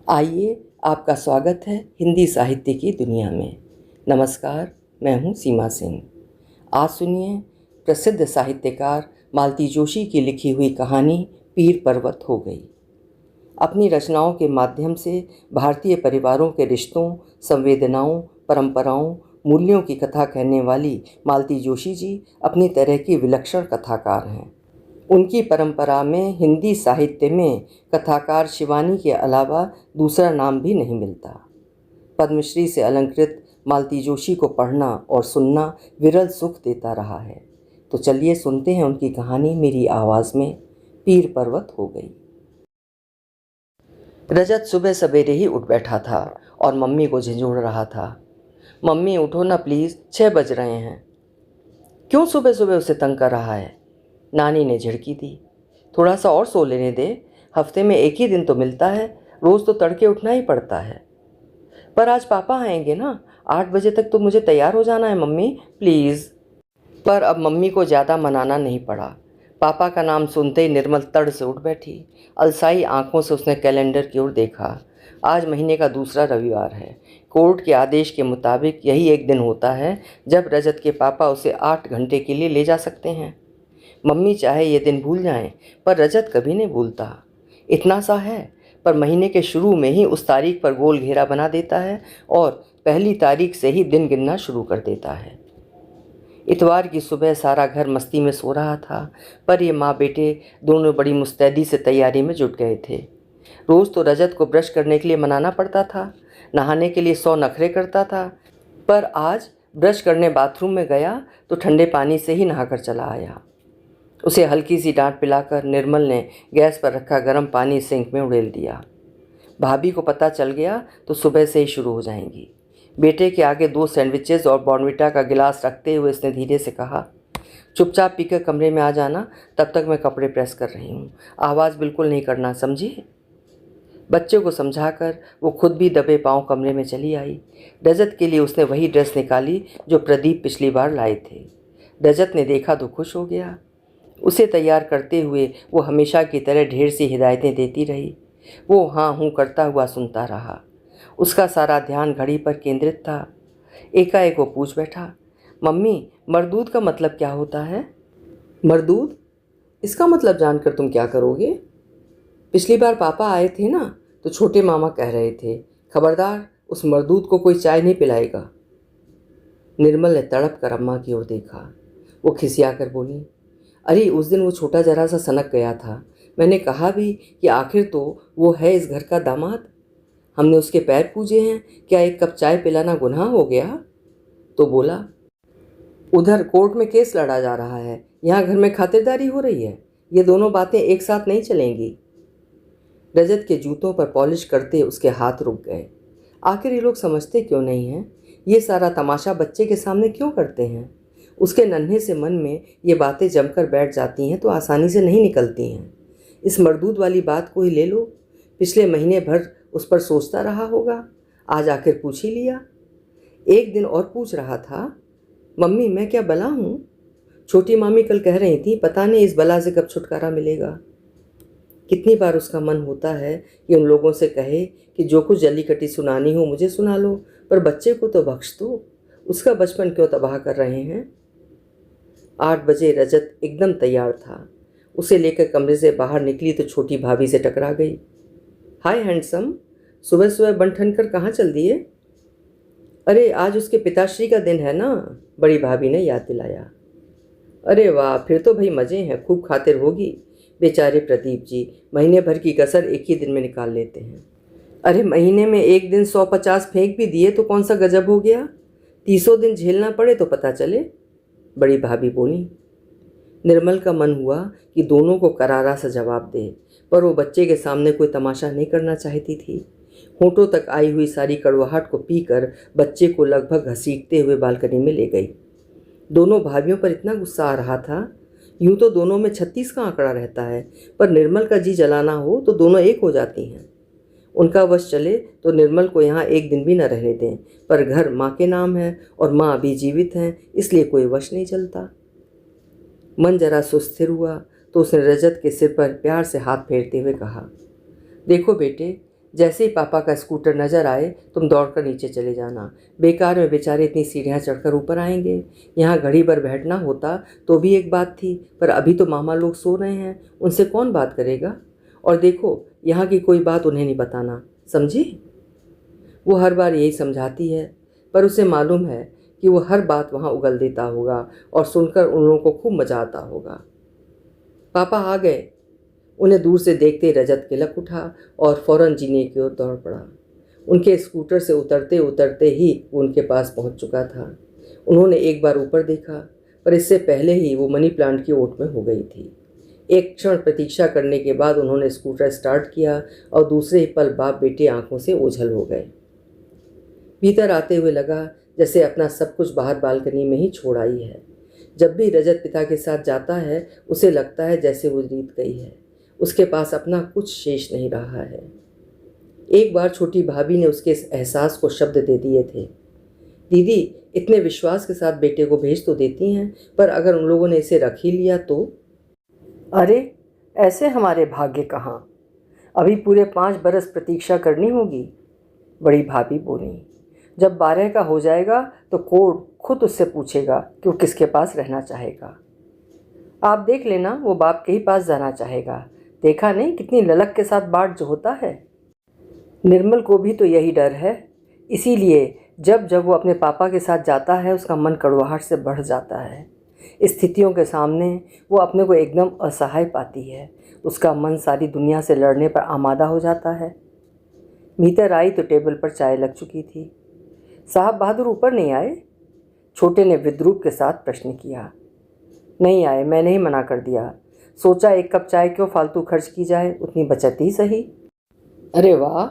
आइए, आपका स्वागत है हिंदी साहित्य की दुनिया में। नमस्कार, मैं हूँ सीमा सिंह। आज सुनिए प्रसिद्ध साहित्यकार मालती जोशी की लिखी हुई कहानी पीर पर्वत हो गई। अपनी रचनाओं के माध्यम से भारतीय परिवारों के रिश्तों, संवेदनाओं, परंपराओं, मूल्यों की कथा कहने वाली मालती जोशी जी अपनी तरह की विलक्षण कथाकार हैं। उनकी परंपरा में हिंदी साहित्य में कथाकार शिवानी के अलावा दूसरा नाम भी नहीं मिलता। पद्मश्री से अलंकृत मालती जोशी को पढ़ना और सुनना विरल सुख देता रहा है। तो चलिए सुनते हैं उनकी कहानी मेरी आवाज़ में, पीर पर्वत हो गई। रजत सुबह सवेरे ही उठ बैठा था और मम्मी को झिझोड़ रहा था। मम्मी उठो ना प्लीज़, 6 बज रहे हैं। क्यों सुबह सुबह उसे तंग कर रहा है? नानी ने झिड़की दी। थोड़ा सा और सो लेने दे, हफ्ते में एक ही दिन तो मिलता है, रोज़ तो तड़के उठना ही पड़ता है। पर आज पापा आएंगे ना, 8 बजे तक तो मुझे तैयार हो जाना है मम्मी, प्लीज़। पर अब मम्मी को ज़्यादा मनाना नहीं पड़ा। पापा का नाम सुनते ही निर्मल तड़ से उठ बैठी। अलसाई आंखों से उसने कैलेंडर की ओर देखा। आज महीने का दूसरा रविवार है। कोर्ट के आदेश के मुताबिक यही एक दिन होता है जब रजत के पापा उसे 8 घंटे के लिए ले जा सकते हैं। मम्मी चाहे ये दिन भूल जाएं, पर रजत कभी नहीं भूलता। इतना सा है, पर महीने के शुरू में ही उस तारीख पर गोल घेरा बना देता है और पहली तारीख से ही दिन गिनना शुरू कर देता है। इतवार की सुबह सारा घर मस्ती में सो रहा था, पर ये माँ बेटे दोनों बड़ी मुस्तैदी से तैयारी में जुट गए थे। रोज़ तो रजत को ब्रश करने के लिए मनाना पड़ता था, नहाने के लिए 100 नखरे करता था, पर आज ब्रश करने बाथरूम में गया तो ठंडे पानी से ही नहाकर चला आया। उसे हल्की सी डांट पिलाकर निर्मल ने गैस पर रखा गर्म पानी सिंक में उड़ेल दिया। भाभी को पता चल गया तो सुबह से ही शुरू हो जाएंगी। बेटे के आगे 2 सैंडविचेस और बॉर्नविटा का गिलास रखते हुए उसने धीरे से कहा, चुपचाप पीकर कमरे में आ जाना, तब तक मैं कपड़े प्रेस कर रही हूँ। आवाज़ बिल्कुल नहीं करना, समझी? बच्चे को समझाकर वो खुद भी दबे पांव कमरे में चली आई। रजत के लिए उसने वही ड्रेस निकाली जो प्रदीप पिछली बार लाए थे। रजत ने देखा तो खुश हो गया। उसे तैयार करते हुए वो हमेशा की तरह ढेर सी हिदायतें देती रही। वो हाँ हूँ करता हुआ सुनता रहा। उसका सारा ध्यान घड़ी पर केंद्रित था। एकाएक वो पूछ बैठा, मम्मी, मरदूद का मतलब क्या होता है? मरदूद? इसका मतलब जानकर तुम क्या करोगे? पिछली बार पापा आए थे ना, तो छोटे मामा कह रहे थे, खबरदार उस मरदूद को कोई चाय नहीं पिलाएगा। निर्मल ने तड़प कर अम्मा की ओर देखा। वो खिसिया कर बोली, अरे उस दिन वो छोटा जरा सा सनक गया था। मैंने कहा भी कि आखिर तो वो है इस घर का दामाद। हमने उसके पैर पूजे हैं, क्या एक कप चाय पिलाना गुनाह हो गया? तो बोला, उधर कोर्ट में केस लड़ा जा रहा है, यहाँ घर में खातिरदारी हो रही है। ये दोनों बातें एक साथ नहीं चलेंगी। रजत के जूतों पर पॉलिश करते उसके हाथ रुक गए। आखिर ये लोग समझते क्यों नहीं हैं? ये सारा तमाशा बच्चे के सामने क्यों करते हैं? उसके नन्हे से मन में ये बातें जमकर बैठ जाती हैं तो आसानी से नहीं निकलती हैं। इस मरदूद वाली बात को ही ले लो। पिछले महीने भर उस पर सोचता रहा होगा, आज आखिर पूछ ही लिया। एक दिन और पूछ रहा था, मम्मी मैं क्या बला हूँ? छोटी मामी कल कह रही थी, पता नहीं इस बला से कब छुटकारा मिलेगा। कितनी बार उसका मन होता है कि उन लोगों से कहे कि जो कुछ जली कटी सुनानी हो मुझे सुना लो, पर बच्चे को तो बख्श दो। उसका बचपन क्यों तबाह कर रहे हैं? 8 बजे रजत एकदम तैयार था। उसे लेकर कमरे से बाहर निकली तो छोटी भाभी से टकरा गई। हाय हैंडसम, सुबह सुबह बन ठन कर कहाँ चल दिए? अरे आज उसके पिताश्री का दिन है ना, बड़ी भाभी ने याद दिलाया। अरे वाह, फिर तो भाई मज़े हैं, खूब खातिर होगी। बेचारे प्रदीप जी महीने भर की कसर एक ही दिन में निकाल लेते हैं। अरे महीने में एक दिन 150 फेंक भी दिए तो कौन सा गजब हो गया? 30 दिन झेलना पड़े तो पता चले, बड़ी भाभी बोली। निर्मल का मन हुआ कि दोनों को करारा सा जवाब दे, पर वो बच्चे के सामने कोई तमाशा नहीं करना चाहती थी। होठों तक आई हुई सारी कड़वाहट को पीकर बच्चे को लगभग घसीटते हुए बालकनी में ले गई। दोनों भाभियों पर इतना गुस्सा आ रहा था। यूं तो दोनों में 36 का आंकड़ा रहता है, पर निर्मल का जी जलाना हो तो दोनों एक हो जाती हैं। उनका वश चले तो निर्मल को यहाँ एक दिन भी न रहने दें, पर घर माँ के नाम है और माँ अभी जीवित हैं, इसलिए कोई वश नहीं चलता। मन जरा सुस्थिर हुआ तो उसने रजत के सिर पर प्यार से हाथ फेरते हुए कहा, देखो बेटे, जैसे ही पापा का स्कूटर नज़र आए तुम दौड़कर नीचे चले जाना। बेकार में बेचारे इतनी सीढ़ियाँ चढ़कर ऊपर आएंगे। यहाँ घड़ी भर बैठना होता तो भी एक बात थी, पर अभी तो मामा लोग सो रहे हैं, उनसे कौन बात करेगा। और देखो, यहाँ की कोई बात उन्हें नहीं बताना, समझी। वो हर बार यही समझाती है, पर उसे मालूम है कि वो हर बात वहाँ उगल देता होगा और सुनकर उन लोगों को खूब मज़ा आता होगा। पापा आ गए। उन्हें दूर से देखते रजत किलक उठा और फौरन जीने की ओर दौड़ पड़ा। उनके स्कूटर से उतरते उतरते ही वो उनके पास पहुंच चुका था। उन्होंने एक बार ऊपर देखा, पर इससे पहले ही वो मनी प्लांट की ओट में हो गई थी। एक क्षण प्रतीक्षा करने के बाद उन्होंने स्कूटर स्टार्ट किया और दूसरे ही पल बाप बेटे आंखों से ओझल हो गए। भीतर आते हुए लगा जैसे अपना सब कुछ बाहर बालकनी में ही छोड़ आई है। जब भी रजत पिता के साथ जाता है उसे लगता है जैसे वो जीत गई है, उसके पास अपना कुछ शेष नहीं रहा है। एक बार छोटी भाभी ने उसके इस एहसास को शब्द दे दिए थे। दीदी, इतने विश्वास के साथ बेटे को भेज तो देती हैं, पर अगर उन लोगों ने इसे रख ही लिया तो? अरे, ऐसे हमारे भाग्य कहाँ, अभी पूरे 5 बरस प्रतीक्षा करनी होगी, बड़ी भाभी बोली। जब 12 का हो जाएगा तो कोर्ट खुद उससे पूछेगा कि वो किसके पास रहना चाहेगा। आप देख लेना, वो बाप के ही पास जाना चाहेगा। देखा नहीं कितनी ललक के साथ बाट जो होता है। निर्मल को भी तो यही डर है, इसीलिए जब जब वो अपने पापा के साथ जाता है उसका मन कड़वाहट से बढ़ जाता है। स्थितियों के सामने वो अपने को एकदम असहाय पाती है। उसका मन सारी दुनिया से लड़ने पर आमादा हो जाता है। भीतर आई तो टेबल पर चाय लग चुकी थी। साहब बहादुर ऊपर नहीं आए? छोटे ने विद्रूप के साथ प्रश्न किया। नहीं आए, मैंने ही मना कर दिया। सोचा एक कप चाय क्यों फालतू खर्च की जाए, उतनी बचत ही सही। अरे वाह,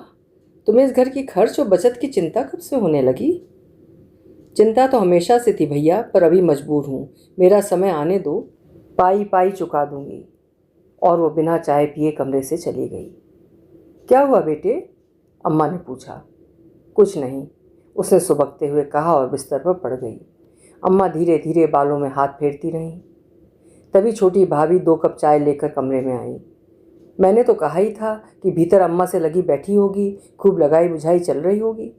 तुम्हें इस घर की खर्च और बचत की चिंता कब से होने लगी? चिंता तो हमेशा से थी भैया, पर अभी मजबूर हूँ। मेरा समय आने दो, पाई पाई चुका दूंगी। और वो बिना चाय पिए कमरे से चली गई। क्या हुआ बेटे? अम्मा ने पूछा। कुछ नहीं, उसने सुबकते हुए कहा और बिस्तर पर पड़ गई। अम्मा धीरे धीरे बालों में हाथ फेरती रहीं। तभी छोटी भाभी 2 कप चाय लेकर कमरे में आई। मैंने तो कहा ही था कि भीतर अम्मा से लगी बैठी होगी, खूब लगाई बुझाई चल रही होगी।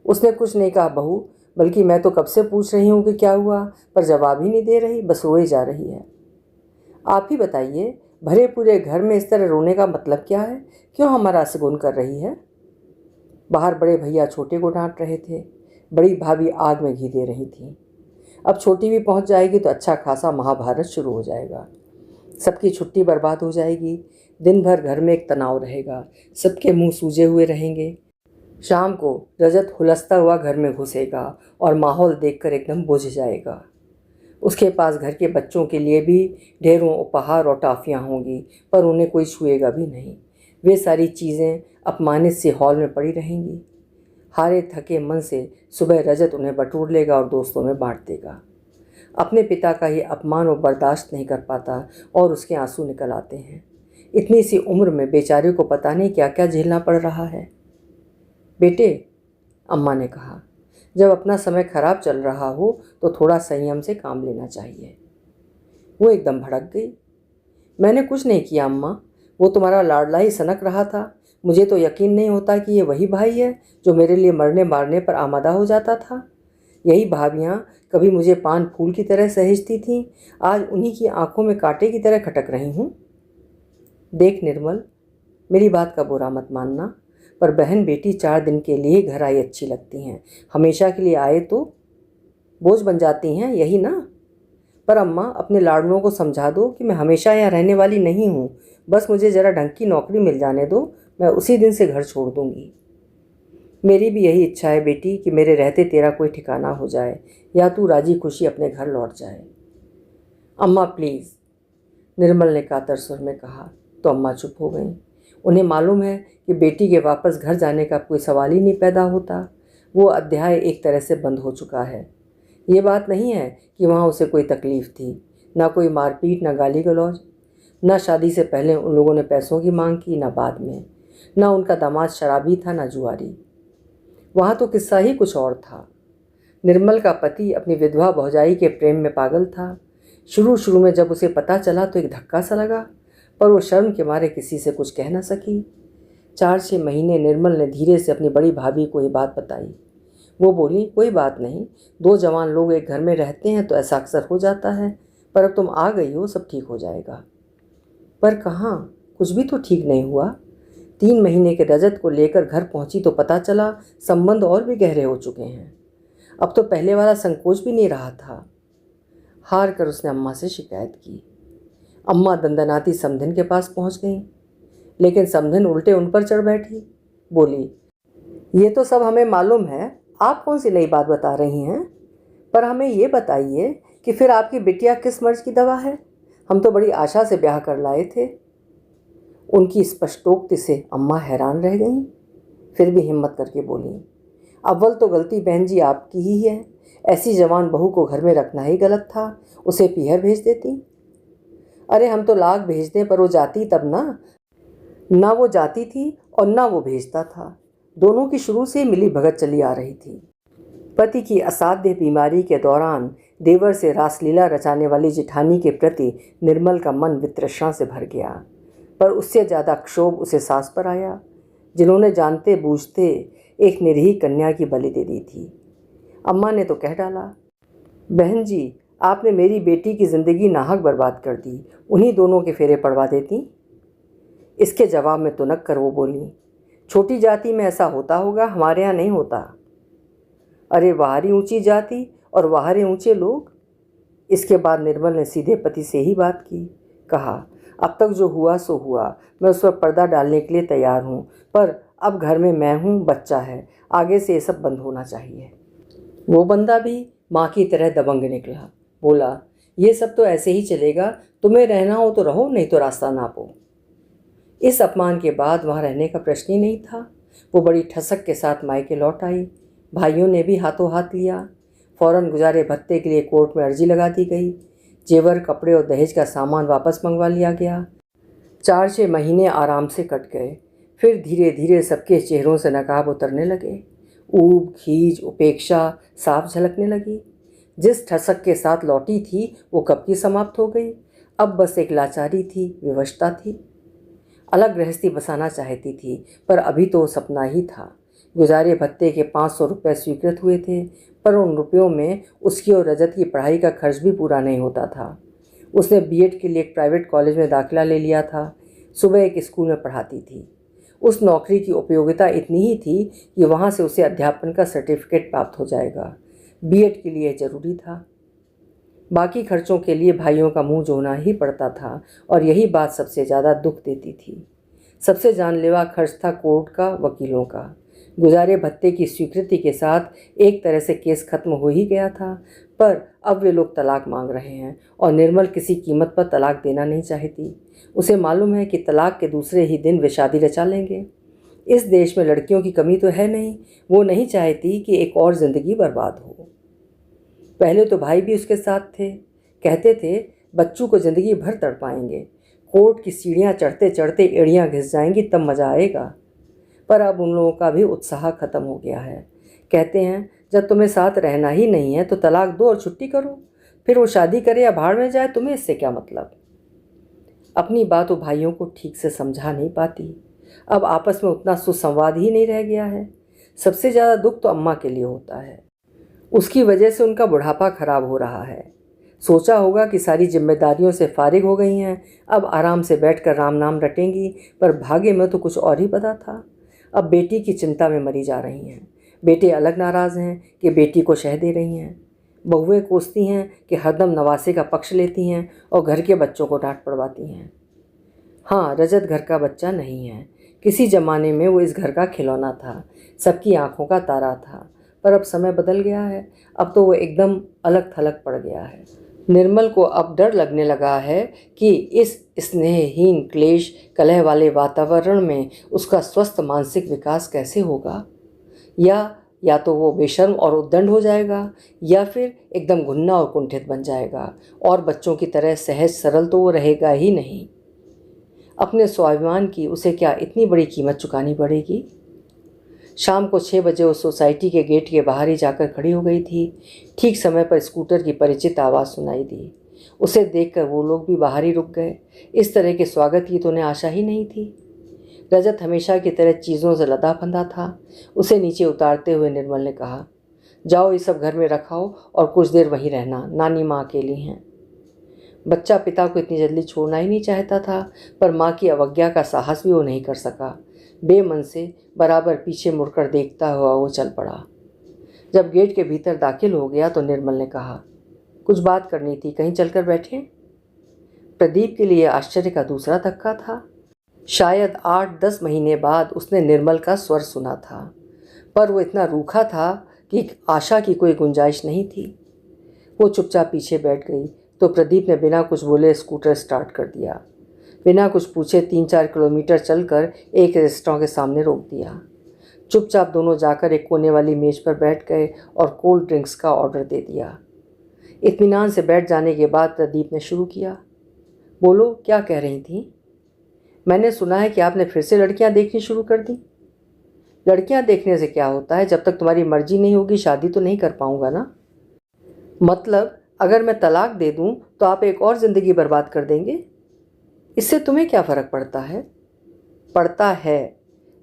उसने कुछ नहीं कहा बहू, बल्कि मैं तो कब से पूछ रही हूँ कि क्या हुआ, पर जवाब ही नहीं दे रही, बस रोए जा रही है। आप ही बताइए, भरे पूरे घर में इस तरह रोने का मतलब क्या है? क्यों हमारा असगुन कर रही है? बाहर बड़े भैया छोटे को डांट रहे थे। बड़ी भाभी आग में घी दे रही थी। अब छोटी भी पहुंच जाएगी तो अच्छा खासा महाभारत शुरू हो जाएगा। सबकी छुट्टी बर्बाद हो जाएगी। दिन भर घर में एक तनाव रहेगा, सबके मुंह सूजे हुए रहेंगे। शाम को रजत हुलसता हुआ घर में घुसेगा और माहौल देखकर एकदम बुझ जाएगा। उसके पास घर के बच्चों के लिए भी ढेरों उपहार और टॉफियाँ होंगी, पर उन्हें कोई छुएगा भी नहीं। वे सारी चीज़ें अपमानित से हॉल में पड़ी रहेंगी। हारे थके मन से सुबह रजत उन्हें बटोर लेगा और दोस्तों में बांट देगा। अपने पिता का ये अपमान वो बर्दाश्त नहीं कर पाता और उसके आंसू निकल आते हैं। इतनी सी उम्र में बेचारे को पता नहीं क्या क्या झेलना पड़ रहा है। बेटे, अम्मा ने कहा, जब अपना समय खराब चल रहा हो तो थोड़ा संयम से काम लेना चाहिए। वो एकदम भड़क गई। मैंने कुछ नहीं किया अम्मा, वो तुम्हारा लाडला ही सनक रहा था। मुझे तो यकीन नहीं होता कि ये वही भाई है जो मेरे लिए मरने मारने पर आमादा हो जाता था। यही भाभियाँ कभी मुझे पान फूल की तरह सहेजती थीं, आज उन्हीं की आंखों में कांटे की तरह खटक रही हूँ। देख निर्मल, मेरी बात का बुरा मत मानना, पर बहन बेटी 4 दिन के लिए घर आई अच्छी लगती हैं, हमेशा के लिए आए तो बोझ बन जाती हैं, यही ना। पर अम्मा, अपने लाडलों को समझा दो कि मैं हमेशा यहाँ रहने वाली नहीं हूँ। बस मुझे ज़रा ढंग की नौकरी मिल जाने दो, मैं उसी दिन से घर छोड़ दूँगी। मेरी भी यही इच्छा है बेटी कि मेरे रहते तेरा कोई ठिकाना हो जाए, या तू राजी खुशी अपने घर लौट जाए। अम्मा प्लीज़, निर्मल ने कातर स्वर में कहा तो अम्मा चुप हो गईं। उन्हें मालूम है कि बेटी के वापस घर जाने का कोई सवाल ही नहीं पैदा होता। वो अध्याय एक तरह से बंद हो चुका है। ये बात नहीं है कि वहाँ उसे कोई तकलीफ़ थी, ना कोई मारपीट, ना गाली गलौज। ना शादी से पहले उन लोगों ने पैसों की मांग की, ना बाद में। ना उनका दामाद शराबी था, ना जुआरी। वहाँ तो किस्सा ही कुछ और था। निर्मल का पति अपनी विधवा भौजाई के प्रेम में पागल था। शुरू में जब उसे पता चला तो एक धक्का सा लगा, पर वो शर्म के मारे किसी से कुछ कह न सकी। 4-6 महीने निर्मल ने धीरे से अपनी बड़ी भाभी को ये बात बताई। वो बोली, कोई बात नहीं, 2 जवान लोग एक घर में रहते हैं तो ऐसा अक्सर हो जाता है, पर अब तुम आ गई हो, सब ठीक हो जाएगा। पर कहाँ, कुछ भी तो ठीक नहीं हुआ। 3 महीने के रजत को लेकर घर पहुंची तो पता चला संबंध और भी गहरे हो चुके हैं। अब तो पहले वाला संकोच भी नहीं रहा था। हार कर उसने अम्मा से शिकायत की। अम्मा दंदनाती समधिन के पास पहुंच गई, लेकिन समधिन उल्टे उन पर चढ़ बैठी। बोली, ये तो सब हमें मालूम है, आप कौन सी नई बात बता रही हैं? पर हमें ये बताइए कि फिर आपकी बिटिया किस मर्ज की दवा है? हम तो बड़ी आशा से ब्याह कर लाए थे। उनकी स्पष्टोक्ति से अम्मा हैरान रह गईं, फिर भी हिम्मत करके बोली, अव्वल तो गलती बहन जी आपकी ही है। ऐसी जवान बहू को घर में रखना ही गलत था, उसे पीहर भेज देती। अरे हम तो लाख भेज दें, पर वो जाती तब ना वो जाती थी और ना वो भेजता था। दोनों की शुरू से मिली भगत चली आ रही थी। पति की असाध्य बीमारी के दौरान देवर से रासलीला रचाने वाली जिठानी के प्रति निर्मल का मन वितृष्णा से भर गया, पर उससे ज़्यादा क्षोभ उसे सास पर आया, जिन्होंने जानते बूझते एक निरीह कन्या की बलि दे दी थी। अम्मा ने तो कह डाला, बहन जी आपने मेरी बेटी की ज़िंदगी नाहक बर्बाद कर दी, उन्हीं दोनों के फेरे पड़वा देती। इसके जवाब में तुनक कर वो बोली, छोटी जाति में ऐसा होता होगा, हमारे यहाँ नहीं होता। अरे वाहरी ऊंची जाति और वाहरे ऊंचे लोग। इसके बाद निर्मल ने सीधे पति से ही बात की। कहा, अब तक जो हुआ सो हुआ, मैं उस पर पर्दा डालने के लिए तैयार हूँ, पर अब घर में मैं हूँ, बच्चा है, आगे से ये सब बंद होना चाहिए। वो बंदा भी माँ की तरह दबंग निकला। बोला, ये सब तो ऐसे ही चलेगा, तुम्हें रहना हो तो रहो, नहीं तो रास्ता नापो। इस अपमान के बाद वहाँ रहने का प्रश्न ही नहीं था। वो बड़ी ठसक के साथ मायके लौट आई। भाइयों ने भी हाथों हाथ लिया। फौरन गुजारे भत्ते के लिए कोर्ट में अर्जी लगा दी गई। जेवर, कपड़े और दहेज का सामान वापस मंगवा लिया गया। 4-6 महीने आराम से कट गए। फिर धीरे धीरे सबके चेहरों से नकाब उतरने लगे। ऊब, खीज, उपेक्षा साफ झलकने लगी। जिस ठसक के साथ लौटी थी वो कब की समाप्त हो गई। अब बस एक लाचारी थी, विवशता थी। अलग गृहस्थी बसाना चाहती थी, पर अभी तो सपना ही था। गुजारे भत्ते के 500 रुपये स्वीकृत हुए थे, पर उन रुपयों में उसकी और रजत की पढ़ाई का खर्च भी पूरा नहीं होता था। उसने बीएड के लिए एक प्राइवेट कॉलेज में दाखिला ले लिया था। सुबह एक स्कूल में पढ़ाती थी। उस नौकरी की उपयोगिता इतनी ही थी कि वहाँ से उसे अध्यापन का सर्टिफिकेट प्राप्त हो जाएगा। बीएड के लिए जरूरी था। बाकी खर्चों के लिए भाइयों का मुंह जोना ही पड़ता था, और यही बात सबसे ज़्यादा दुख देती थी। सबसे जानलेवा खर्च था कोर्ट का, वकीलों का। गुजारे भत्ते की स्वीकृति के साथ एक तरह से केस खत्म हो ही गया था, पर अब वे लोग तलाक मांग रहे हैं और निर्मल किसी कीमत पर तलाक देना नहीं चाहती। उसे मालूम है कि तलाक के दूसरे ही दिन वे शादी रचा लेंगे। इस देश में लड़कियों की कमी तो है नहीं। वो नहीं चाहती कि एक और ज़िंदगी बर्बाद हो। पहले तो भाई भी उसके साथ थे। कहते थे बच्चों को ज़िंदगी भर तड़पाएंगे, कोर्ट की सीढ़ियाँ चढ़ते चढ़ते एड़ियाँ घिस जाएंगी, तब मज़ा आएगा। पर अब उन लोगों का भी उत्साह खत्म हो गया है। कहते हैं जब तुम्हें साथ रहना ही नहीं है तो तलाक दो और छुट्टी करो, फिर वो शादी करे या भाड़ में जाए, तुम्हें इससे क्या मतलब। अपनी बात वो भाइयों को ठीक से समझा नहीं पाती। अब आपस में उतना सुसंवाद ही नहीं रह गया है। सबसे ज़्यादा दुख तो अम्मा के लिए होता है। उसकी वजह से उनका बुढ़ापा खराब हो रहा है। सोचा होगा कि सारी जिम्मेदारियों से फारिग हो गई हैं, अब आराम से बैठकर राम नाम रटेंगी, पर भाग्य में तो कुछ और ही पता था। अब बेटी की चिंता में मरी जा रही हैं। बेटे अलग नाराज़ हैं कि बेटी को शह दे रही हैं। बहुएं कोसती हैं कि हरदम नवासे का पक्ष लेती हैं और घर के बच्चों को डांट पड़वाती हैं। हाँ, रजत घर का बच्चा नहीं है। किसी ज़माने में वो इस घर का खिलौना था, सबकी आंखों का तारा था, पर अब समय बदल गया है। अब तो वो एकदम अलग थलग पड़ गया है। निर्मल को अब डर लगने लगा है कि इस स्नेहहीन, क्लेश, कलह वाले वातावरण में उसका स्वस्थ मानसिक विकास कैसे होगा। या तो वो बेशर्म और उद्दंड हो जाएगा, या फिर एकदम घुन्ना और कुंठित बन जाएगा, और बच्चों की तरह सहज सरल तो वो रहेगा ही नहीं। अपने स्वाभिमान की उसे क्या इतनी बड़ी कीमत चुकानी पड़ेगी। शाम को 6 बजे वो सोसाइटी के गेट के बाहर ही जाकर खड़ी हो गई थी। ठीक समय पर स्कूटर की परिचित आवाज़ सुनाई दी। उसे देखकर वो लोग भी बाहर ही रुक गए। इस तरह के स्वागत की तो उन्हें आशा ही नहीं थी। रजत हमेशा की तरह चीज़ों से लदा फंदा था। उसे नीचे उतारते हुए निर्मल ने कहा, जाओ ये सब घर में रखाओ और कुछ देर वहीं रहना, नानी माँ अकेली हैं। बच्चा पिता को इतनी जल्दी छोड़ना ही नहीं चाहता था, पर माँ की अवज्ञा का साहस भी वो नहीं कर सका। बेमन से बराबर पीछे मुड़कर देखता हुआ वो चल पड़ा। जब गेट के भीतर दाखिल हो गया तो निर्मल ने कहा, कुछ बात करनी थी, कहीं चलकर बैठे। प्रदीप के लिए आश्चर्य का दूसरा धक्का था। शायद 8-10 महीने बाद उसने निर्मल का स्वर सुना था, पर वो इतना रूखा था कि आशा की कोई गुंजाइश नहीं थी। वो चुपचाप पीछे बैठ गई तो प्रदीप ने बिना कुछ बोले स्कूटर स्टार्ट कर दिया। बिना कुछ पूछे 3-4 किलोमीटर चलकर एक रेस्टोरेंट के सामने रोक दिया। चुपचाप दोनों जाकर एक कोने वाली मेज पर बैठ गए और कोल्ड ड्रिंक्स का ऑर्डर दे दिया। इत्मीनान से बैठ जाने के बाद प्रदीप ने शुरू किया, बोलो क्या कह रही थी? मैंने सुना है कि आपने फिर से लड़कियां देखनी शुरू कर दी। लड़कियां देखने से क्या होता है, जब तक तुम्हारी मर्जी नहीं होगी शादी तो नहीं कर पाऊंगा ना। मतलब अगर मैं तलाक दे दूं तो आप एक और ज़िंदगी बर्बाद कर देंगे? इससे तुम्हें क्या फ़र्क पड़ता है? पड़ता है।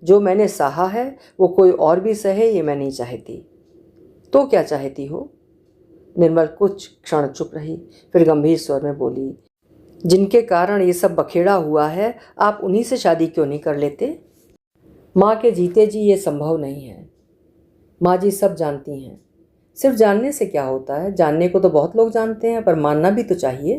जो मैंने सहा है वो कोई और भी सहे, ये मैं नहीं चाहती। तो क्या चाहती हो? निर्मल कुछ क्षण चुप रही, फिर गंभीर स्वर में बोली, जिनके कारण ये सब बखेड़ा हुआ है, आप उन्हीं से शादी क्यों नहीं कर लेते? माँ के जीते जी ये संभव नहीं है। माँ जी सब जानती हैं। सिर्फ जानने से क्या होता है, जानने को तो बहुत लोग जानते हैं, पर मानना भी तो चाहिए।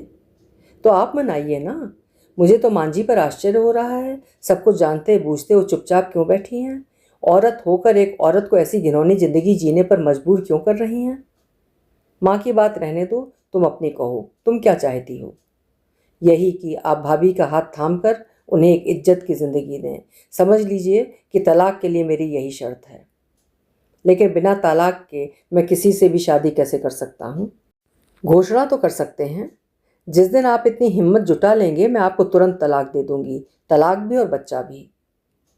तो आप मनाइए ना। मुझे तो मांझी पर आश्चर्य हो रहा है, सब कुछ जानते बूझते वो चुपचाप क्यों बैठी हैं? औरत होकर एक औरत को ऐसी घिनौनी जिंदगी जीने पर मजबूर क्यों कर रही हैं? माँ की बात रहने दो, तुम अपनी कहो, तुम क्या चाहती हो? यही कि आप भाभी का हाथ थाम कर उन्हें एक इज्जत की ज़िंदगी दें। समझ लीजिए कि तलाक के लिए मेरी यही शर्त है। लेकिन बिना तलाक के मैं किसी से भी शादी कैसे कर सकता हूँ? घोषणा तो कर सकते हैं। जिस दिन आप इतनी हिम्मत जुटा लेंगे मैं आपको तुरंत तलाक दे दूंगी, तलाक भी और बच्चा भी।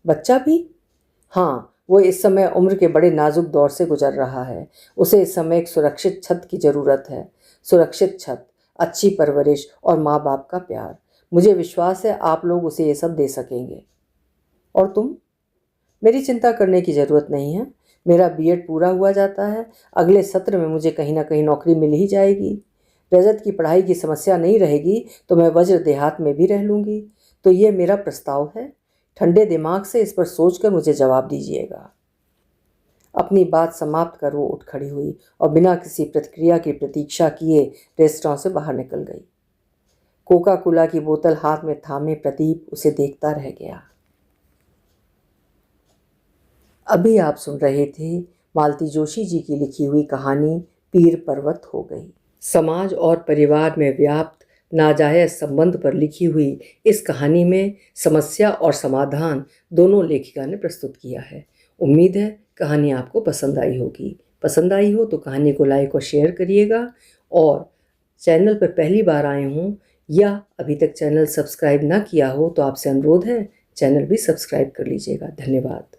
बच्चा भी? हाँ, वो इस समय उम्र के बड़े नाजुक दौर से गुजर रहा है। उसे इस समय एक सुरक्षित छत की ज़रूरत है। सुरक्षित छत, अच्छी परवरिश और माँ बाप का प्यार। मुझे विश्वास है आप लोग उसे ये सब दे सकेंगे। और तुम? मेरी चिंता करने की ज़रूरत नहीं है। मेरा बीएड पूरा हुआ जाता है, अगले सत्र में मुझे कहीं ना कहीं नौकरी मिल ही जाएगी। रजत की पढ़ाई की समस्या नहीं रहेगी तो मैं वज्र देहात में भी रह लूँगी। तो ये मेरा प्रस्ताव है। ठंडे दिमाग से इस पर सोचकर मुझे जवाब दीजिएगा। अपनी बात समाप्त कर वो उठ खड़ी हुई और बिना किसी प्रतिक्रिया की प्रतीक्षा किए रेस्टोरेंट से बाहर निकल गई। कोका कोला की बोतल हाथ में थामे प्रदीप उसे देखता रह गया। अभी आप सुन रहे थे मालती जोशी जी की लिखी हुई कहानी पीर पर्वत हो गई। समाज और परिवार में व्याप्त नाजायज संबंध पर लिखी हुई इस कहानी में समस्या और समाधान दोनों लेखिका ने प्रस्तुत किया है। उम्मीद है कहानी आपको पसंद आई होगी। पसंद आई हो तो कहानी को लाइक और शेयर करिएगा, और चैनल पर पहली बार आए हों या अभी तक चैनल सब्सक्राइब ना किया हो तो आपसे अनुरोध है चैनल भी सब्सक्राइब कर लीजिएगा। धन्यवाद।